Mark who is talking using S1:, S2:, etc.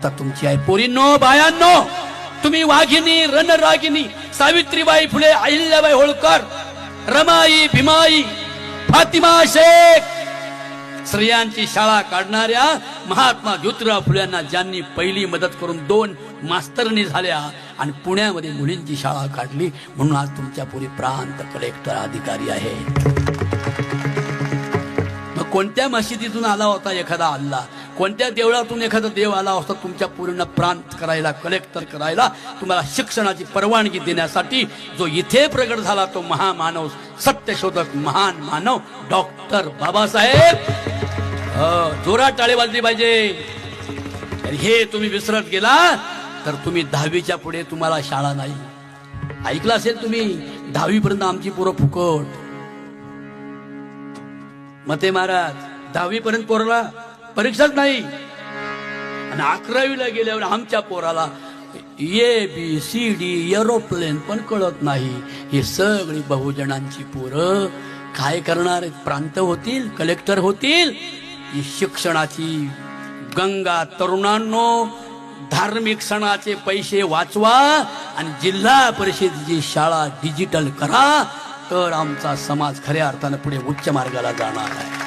S1: तुमची आहे. पोरींनो, बायांनो, तुम्ही वाघिनी, रणरागिनी, सावित्रीबाई फुले, अहिल्याबाई होळकर, रमाई, भीमाई, फातिमा शेख, स्त्रियांची शाळा काढणाऱ्या महात्मा ज्योतिराव फुल्यांना ज्यांनी पहिली मदत करून 2 मास्तरनी झाल्या आणि पुण्यामध्ये मुलींची शाळा काढली, म्हणून आज तुमच्या पुरी प्रांत कलेक्टर अधिकारी आहे. मग कोणत्या मशिदीतून आला होता एखादा अल्लाह, कोणत्या देवळातून एखादा देव आला होता तुमच्या पूर्ण प्रांत करायला, कलेक्टर करायला, तुम्हाला शिक्षणाची परवानगी देण्यासाठी? जो इथे प्रगट झाला तो महामानव, सत्यशोधक, महान मानव डॉक्टर बाबासाहेब. जोरात टाळी वाजली पाहिजे. हे तुम्ही विसरत गेला तर तुम्ही 10वीच्या पुढे तुम्हाला शाळा नाही. ऐकलं असेल तुम्ही, 10वी पर्यंत आमची पोरं फुकट. मते महाराज, 10वी पर्यंत पोराला परीक्षाच नाही, आणि 11वीला गेल्यावर आमच्या पोराला ABCD एरोप्लेन पण कळत नाही. हे सगळी बहुजनांची पोरं काय करणार? प्रांत होतील, कलेक्टर होतील. ही शिक्षणाची गंगा. तरुणांनो, धार्मिक सणाचे पैसे वाचवा आणि जिल्हा परिषदेची शाळा डिजिटल करा, तर आमचा समाज खऱ्या अर्थानं पुढे उच्च मार्गाला जाणार आहे.